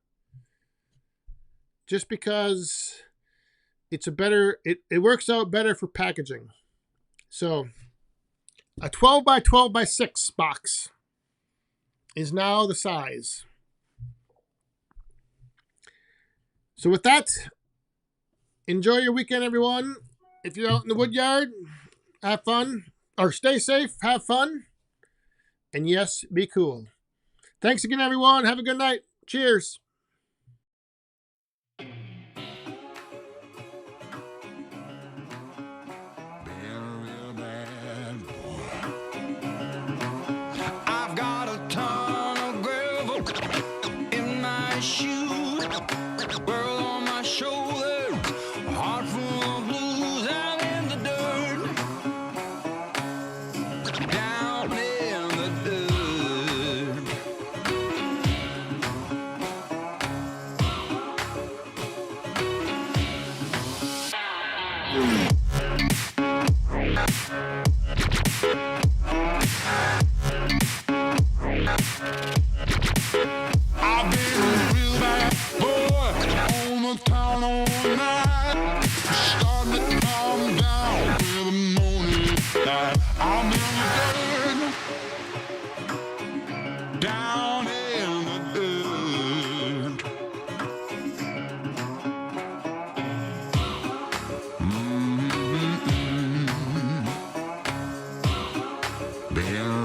Just because it's a better, it works out better for packaging. So a 12 by 12 by 6 box is now the size. So with that, enjoy your weekend, everyone. If you're out in the wood yard, have fun, or stay safe, have fun, and yes, be cool. Thanks again, everyone. Have a good night. Cheers. I've got a ton of gravel in my shoe, world on my shoulder, a heart full of blues out in the dirt, down in the dirt. I've been a real bad boy on the town all night. Starting to calm down with the morning light. I'm in the dirt, down in the dirt. Mm-hmm. Been